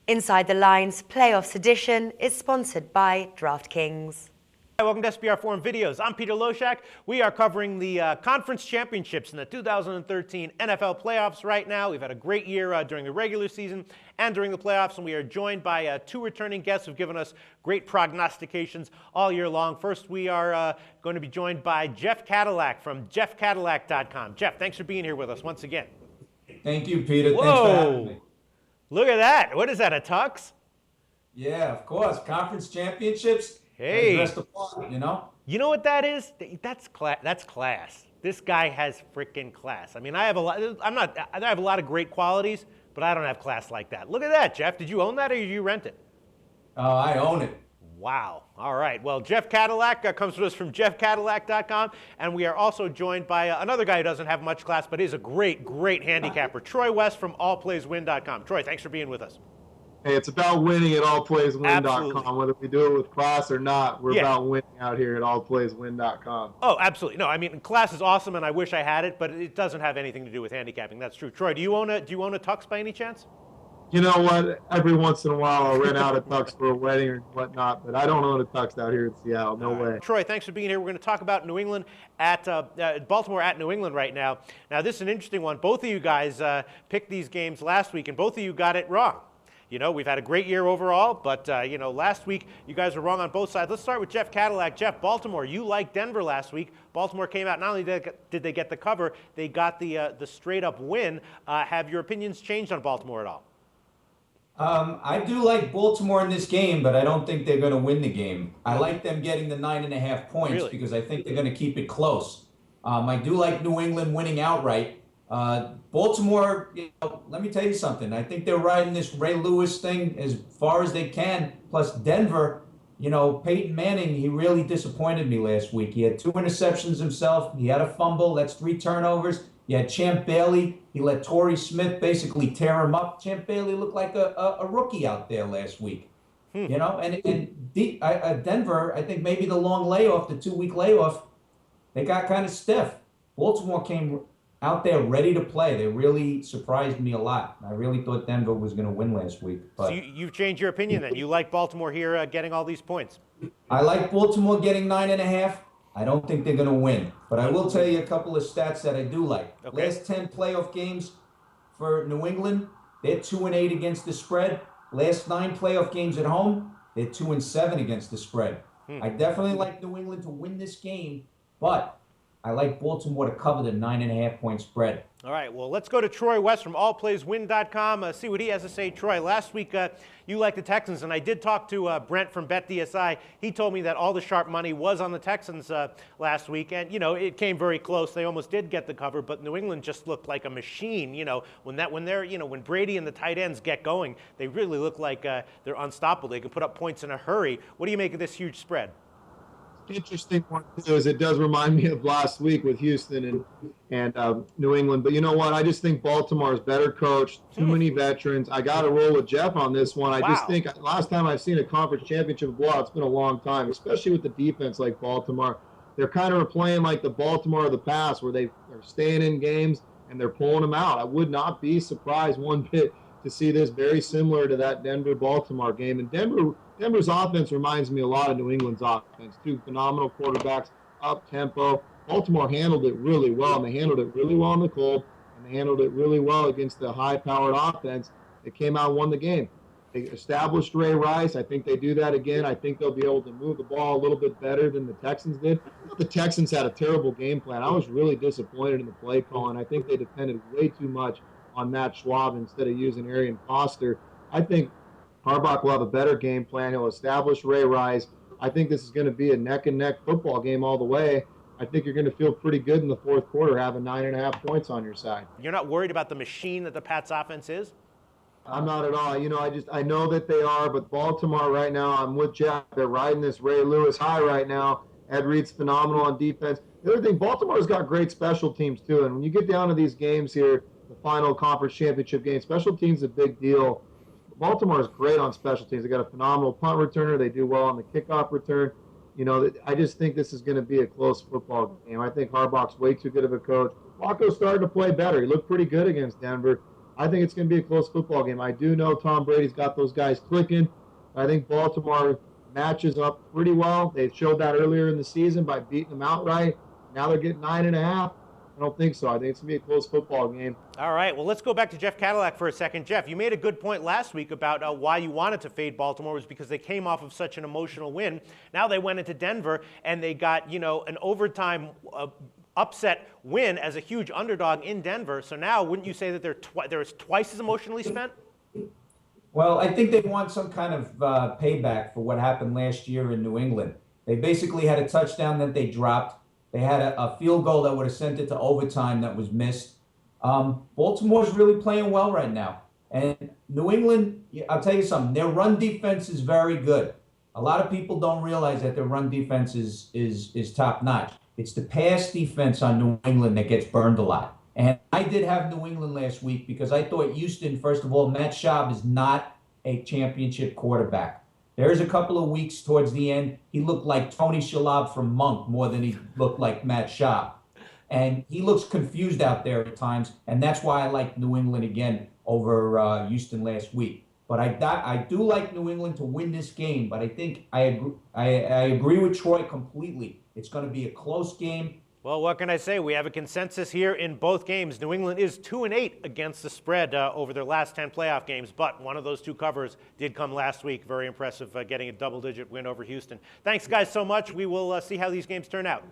Inside the Lines Playoffs Edition is sponsored by DraftKings. Hi, welcome to SBRForum Videos. I'm Peter Loshak. We are covering the conference championships in the 2013 NFL playoffs right now. We've had a great year during the regular season and during the playoffs, and we are joined by two returning guests who've given us great prognostications all year long. First, we are going to be joined by Jeff Cadillac from jeffcadillac.com. Jeff, thanks for being here with us once again. Thank you, Peter. Whoa. Thanks for having me. Look at that. What is that, a tux? Yeah, of course. Conference championships. Hey. Dressed the part, you know? You know what that is? That's class. This guy has freaking class. I mean, I have a lot of great qualities, but I don't have class like that. Look at that, Jeff. Did you own that or did you rent it? I own it. Wow. All right. Well, Jeff Cadillac comes to us from jeffcadillac.com, and we are also joined by another guy who doesn't have much class, but is a great handicapper, Troy West from allplayswin.com. Troy, thanks for being with us. Hey, it's about winning at allplayswin.com. Whether we do it with class or not, we're about winning out here at allplayswin.com. Oh, absolutely. No, I mean, class is awesome, and I wish I had it, but it doesn't have anything to do with handicapping. That's true. Troy, do you own a tux by any chance? You know what? Every once in a while, I'll rent out a tux for a wedding or whatnot, but I don't own a tux out here in Seattle. No way. Troy, thanks for being here. We're going to talk about New England Baltimore at New England right now. Now, this is an interesting one. Both of you guys picked these games last week, and both of you got it wrong. You know, we've had a great year overall, but, last week you guys were wrong on both sides. Let's start with Jeff Cadillac. Jeff, Baltimore, you liked Denver last week. Baltimore came out. Not only did they get the cover, they got the straight-up win. Have your opinions changed on Baltimore at all? I do like Baltimore in this game, but I don't think they're going to win the game. I like them getting the 9.5 points because I think they're going to keep it close. I do like New England winning outright. Baltimore, let me tell you something. I think they're riding this Ray Lewis thing as far as they can. Plus Denver, Peyton Manning, he really disappointed me last week. He had 2 interceptions himself. He had a fumble. That's 3 turnovers. You had Champ Bailey. He let Torrey Smith basically tear him up. Champ Bailey looked like a rookie out there last week. Denver, I think maybe the long layoff, the 2-week layoff, they got kind of stiff. Baltimore came out there ready to play. They really surprised me a lot. I really thought Denver was going to win last week. But so you've changed your opinion then. You like Baltimore here getting all these points. I like Baltimore getting 9.5. I don't think they're going to win. But I will tell you a couple of stats that I do like. Okay. Last 10 playoff games for New England, they're 2-8 against the spread. Last 9 playoff games at home, they're 2-7 against the spread. I definitely like New England to win this game, but I like Baltimore to cover the 9.5 point spread. All right, well, let's go to Troy West from allplayswin.com, see what he has to say. Troy, last week you liked the Texans, and I did talk to Brent from BetDSI. He told me that all the sharp money was on the Texans last week, and, it came very close. They almost did get the cover, but New England just looked like a machine. When Brady and the tight ends get going, they really look like they're unstoppable. They can put up points in a hurry. What do you make of this huge spread? Interesting one too is it does remind me of last week with Houston and New England. But you know what? I just think Baltimore is better coached. Too many veterans. I got to roll with Jeff on this one. I just think last time I've seen a conference championship blowout, it's been a long time, especially with the defense like Baltimore. They're kind of playing like the Baltimore of the past, where they're staying in games and they're pulling them out. I would not be surprised one bit to see this very similar to that Denver-Baltimore game. And Denver's offense reminds me a lot of New England's offense. 2 phenomenal quarterbacks, up-tempo. Baltimore handled it really well, and they handled it really well in the cold, and they handled it really well against the high-powered offense that came out and won the game. They established Ray Rice. I think they do that again. I think they'll be able to move the ball a little bit better than the Texans did. The Texans had a terrible game plan. I was really disappointed in the play call, and I think they depended way too much on Matt Schwab instead of using Arian Foster. I think Harbaugh will have a better game plan. He'll establish Ray Rice. I think this is going to be a neck-and-neck football game all the way. I think you're going to feel pretty good in the fourth quarter having 9.5 points on your side. You're not worried about the machine that the Pats offense is? I'm not at all. I know that they are, but Baltimore right now, I'm with Jeff. They're riding this Ray Lewis high right now. Ed Reed's phenomenal on defense. The other thing, Baltimore's got great special teams too. And when you get down to these games here, the final conference championship game, special teams is a big deal. Baltimore is great on special teams. They got a phenomenal punt returner. They do well on the kickoff return. I just think this is going to be a close football game. I think Harbaugh's way too good of a coach. Flacco's starting to play better. He looked pretty good against Denver. I think it's going to be a close football game. I do know Tom Brady's got those guys clicking. I think Baltimore matches up pretty well. They showed that earlier in the season by beating them outright. Now they're getting 9.5. I don't think so. I think it's going to be a close football game. All right, well, let's go back to Jeff Cadillac for a second. Jeff, you made a good point last week about why you wanted to fade Baltimore was because they came off of such an emotional win. Now they went into Denver and they got, an overtime upset win as a huge underdog in Denver. So now, wouldn't you say that they're twice as emotionally spent? Well, I think they want some kind of payback for what happened last year in New England. They basically had a touchdown that they dropped. They had a field goal that would have sent it to overtime that was missed. Baltimore's really playing well right now. And New England, I'll tell you something, their run defense is very good. A lot of people don't realize that their run defense is top-notch. It's the pass defense on New England that gets burned a lot. And I did have New England last week because I thought Houston, first of all, Matt Schaub is not a championship quarterback. There's a couple of weeks towards the end, he looked like Tony Shalhoub from Monk more than he looked like Matt Schaub. And he looks confused out there at times, and that's why I like New England again over Houston last week. But I do like New England to win this game, but I think I agree with Troy completely. It's going to be a close game. Well, what can I say? We have a consensus here in both games. New England is 2-8 against the spread over their last 10 playoff games, but one of those two covers did come last week. Very impressive getting a double-digit win over Houston. Thanks, guys, so much. We will see how these games turn out.